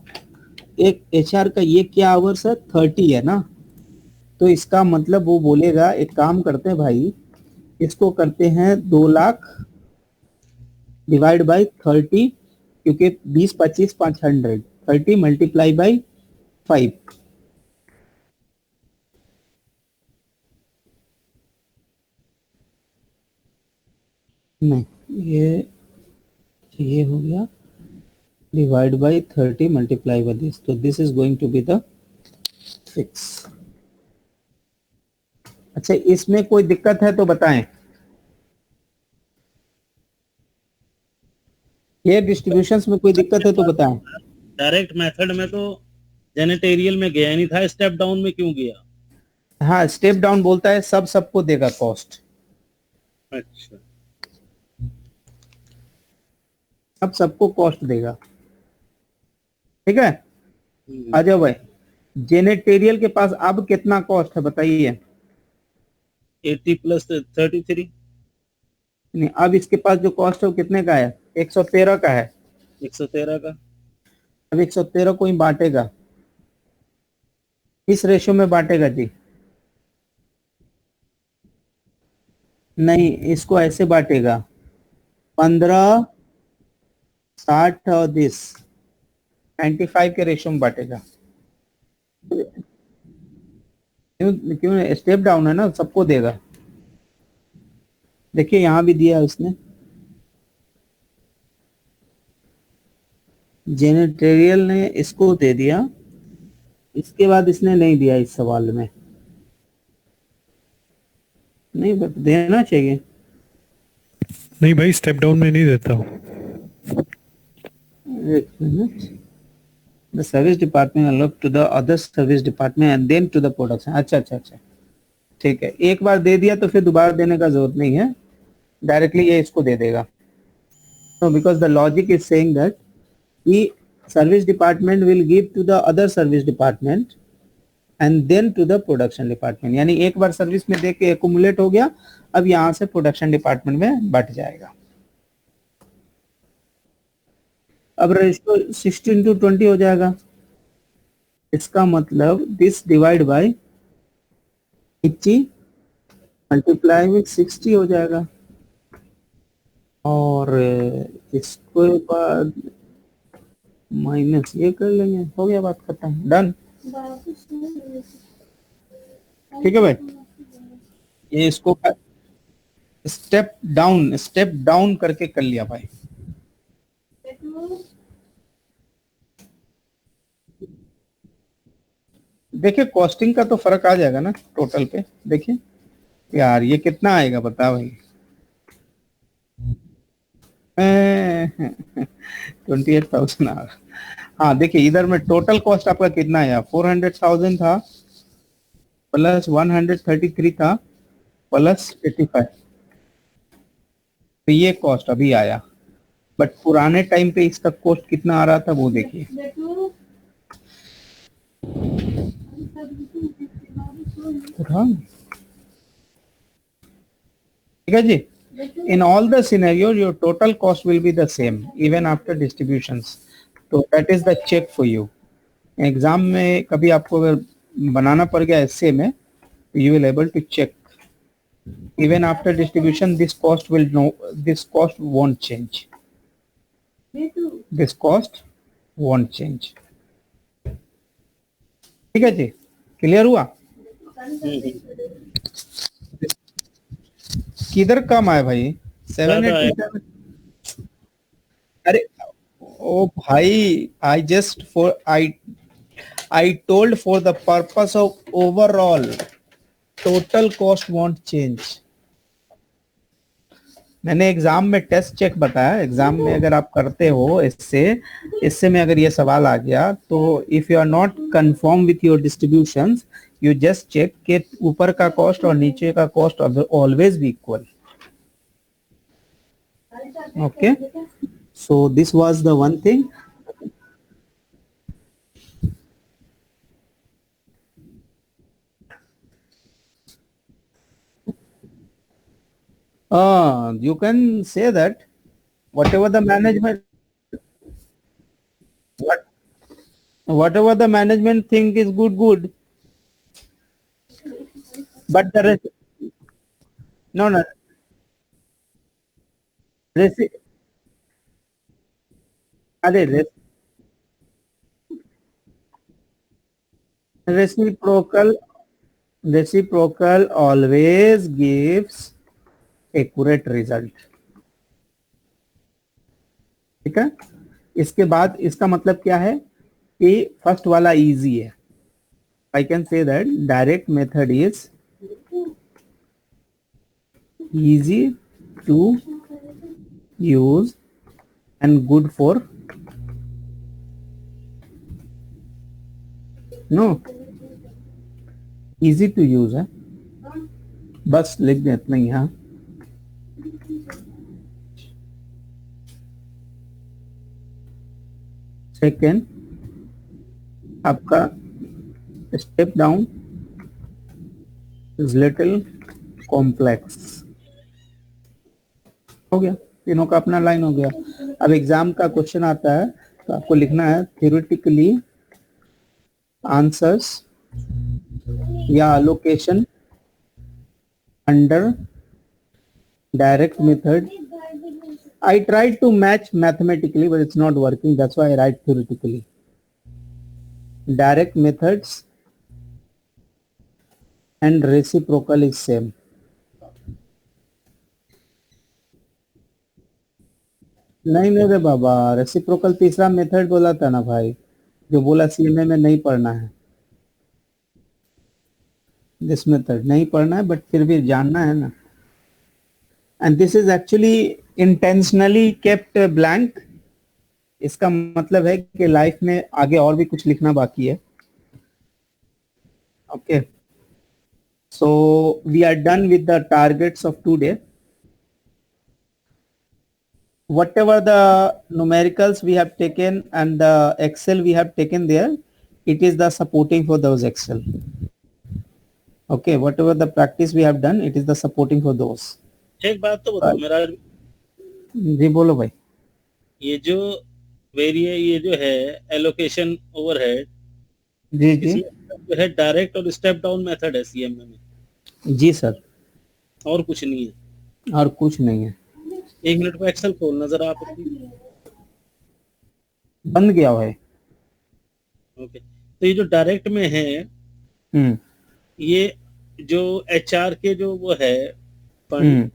एक एचआर का ये क्या आवर्स है, 30 है ना। तो इसका मतलब वो बोलेगा, एक काम करते हैं भाई, इसको करते हैं 2 लाख डिवाइड बाई 30, क्योंकि 20 25 500, 30 मल्टीप्लाई बाई 5। नहीं, ये हो गया divide by 30 multiply by this, तो this is going to be the fix. अच्छा, इसमें कोई दिक्कत है तो बताएं। ये डिस्ट्रीब्यूशंस में कोई दिक्कत है तो बताएं। डायरेक्ट मेथड में तो जेनेटेरियल में गया नहीं था, स्टेप डाउन में क्यों गया? हाँ, स्टेप डाउन बोलता है सबको देगा कॉस्ट, अच्छा, सबको कॉस्ट देगा, ठीक है। आ जाओ भाई, जेनेटेरियल के पास अब कितना कॉस्ट है बताइए। 80 प्लस 33, नहीं, अब इसके पास जो कॉस्ट है वो कितने का है, 113 का है। 113 का। अब 113 को ही बांटेगा, इस रेशियो में बांटेगा जी। नहीं, इसको ऐसे बांटेगा, 15 60 और दिस 95 के रेशियो में बांटेगा। क्यों स्टेप डाउन है ना, सबको देगा। देखिए यहां भी दिया है उसने, जेनेटेरियल ने इसको दे दिया, इसके बाद इसने नहीं दिया इस सवाल में। नहीं देना चाहिए। नहीं भाई, स्टेप डाउन में नहीं देता। एक minute, the service department allot to the other service department and then to the production. अच्छा, ठीक है, एक बार दे दिया तो फिर दोबारा देने का जरूरत नहीं है, डायरेक्टली ये इसको दे देगा। So because the logic is saying that the service department will give to the other service department and then to the production department, यानी एक बार सर्विस में दे के एक्यूमुलेट हो गया, अब यहां से प्रोडक्शन डिपार्टमेंट में बट जाएगा। अब रेशियो 60:20 हो जाएगा। इसका मतलब this divide by 80 multiply with 60 हो जाएगा, और इसको बाद माइनस ये कर लेंगे, हो गया, बात खत्म, डन। ठीक है भाई, ये इसको स्टेप डाउन करके कर लिया भाई। देखिए कॉस्टिंग का तो फर्क आ जाएगा ना टोटल पे। देखिए यार ये कितना आएगा बता भाई, 28,000 आ रहा। हाँ देखिए इधर में टोटल कॉस्ट आपका कितना आया, 400,000 था प्लस 133 था प्लस 85, तो ये कॉस्ट अभी आया। बट पुराने टाइम पे इसका कॉस्ट कितना आ रहा था वो देखिए। ठीक है जी, in all the scenarios your total cost will be the same even after distributions, तो that is the check for you। Exam में कभी आपको अगर बनाना पड़ गया ऐसे में, you will able to check even after distribution this cost won't change, this cost won't change। ठीक है जी, क्लियर हुआ? किधर कम आया भाई, 787? अरे ओ भाई, I told for the purpose of overall total cost won't change। मैंने एग्जाम में टेस्ट चेक बताया, एग्जाम में अगर आप करते हो इससे में अगर ये सवाल आ गया तो if you are not confirm with your distributions you just check के ऊपर का कॉस्ट और नीचे का cost always be equal. Okay, so this was the one thing. You can say that whatever the management, what whatever the management think is good, but the rest, no, reci, अरे reciprocal reciprocal always gives accurate result. ठीक है, इसके बाद इसका मतलब क्या है कि फर्स्ट वाला इजी है. I can say that direct method is easy to use and good for easy to use है, बस लिख दे इतना ही. हाँ, सेकेंड आपका step down is little complex. हो गया, तीनों का अपना लाइन हो गया. अब एग्जाम का क्वेश्चन आता है तो आपको लिखना है थ्योरेटिकली आंसर्स या allocation under direct method. I tried to match mathematically, but it's not working. That's why I write theoretically. Direct methods and reciprocal is same. नहीं रे बाबा, रेसिप्रोकल तीसरा मेथड बोला था ना भाई, जो बोला सीएमए में नहीं पढ़ना है. दिस मेथड नहीं पढ़ना है, बट फिर भी जानना है ना. And this is actually intentionally kept blank. इसका मतलब है कि लाइफ में आगे और भी कुछ लिखना बाकी है. Okay, so we are done with the targets of today. Whatever the numericals we have taken and the Excel we have taken there, it is the supporting for those Excel. Okay, whatever the practice we have done, it is the supporting for those. एक बात तो बताओ मेरा, जी बोलो भाई. ये जो है एलोकेशन ओवरहेड, जी जी इसमें जो है डायरेक्ट और स्टेप डाउन मेथड है सीएमए में. जी सर, और कुछ नहीं है. और कुछ नहीं है. 1 मिनट को एक्सेल खोलना जरा आप अपनी. बंद गया है. ओके, तो ये जो डायरेक्ट में है, ये जो एचआर के जो वो है फंड,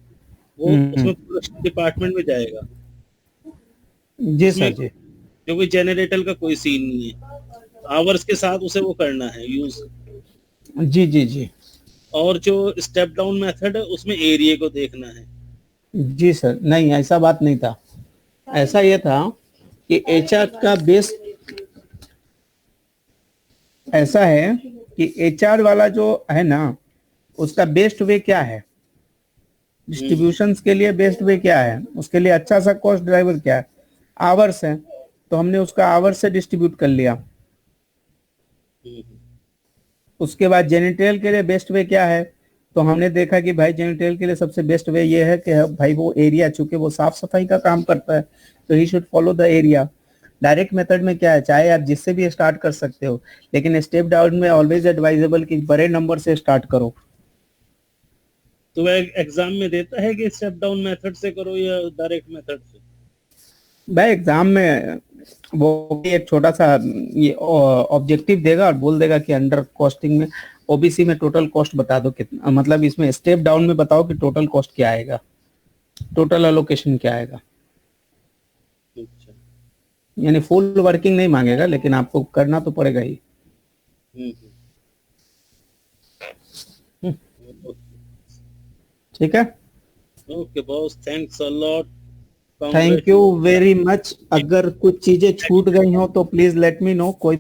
वो उसमें प्रोडक्शन डिपार्टमेंट में जाएगा. जी सर जी. जो कोई जेनरेटर का कोई सीन नहीं है, आवर्स के साथ उसे वो करना है यूज. जी जी जी. और जो स्टेप डाउन मेथड है उसमें एरिया को देखना है. जी सर, नहीं ऐसा बात नहीं था. ऐसा ये था कि एचआर का बेस ऐसा है कि एचआर वाला जो है ना, उसका बेस्ट वे क्या है, डिस्ट्रीब्यूशंस के लिए बेस्ट वे क्या है, उसके लिए अच्छा सा कॉस्ट ड्राइवर क्या है, आवर्स है. तो हमने उसका आवर्स से डिस्ट्रीब्यूट कर लिया. उसके बाद जेनिटल के लिए बेस्ट वे क्या है, तो हमने देखा कि भाई जेनिटल के लिए सबसे बेस्ट वे ये है कि भाई वो एरिया, चूंकि वो साफ सफाई का काम करता है तो he should follow the area. Direct method में क्या है, चाहे आप जिससे भी स्टार्ट कर सकते हो, लेकिन स्टेप डाउन में ऑलवेज एडवाइजेबल कि बड़े नंबर से स्टार्ट करो. तो वह एग्जाम में देता है कि स्टेप डाउन मेथड से करो या डायरेक्ट मेथड से. भाई एग्जाम में वो एक छोटा सा ये ऑब्जेक्टिव देगा और बोल देगा कि अंडर कॉस्टिंग में ओबीसी में टोटल कॉस्ट बता दो कितना, मतलब इसमें स्टेप डाउन में बताओ कि टोटल कॉस्ट क्या आएगा, टोटल एलोकेशन क्या आएगा. यानी फुल वर्किंग नहीं मांगेगा, लेकिन आपको करना तो पड़ेगा ही. ठीक है. Okay boss, thanks a lot. Thank you very much. अगर कुछ चीजें छूट गई हो तो प्लीज लेट मी नो. कोई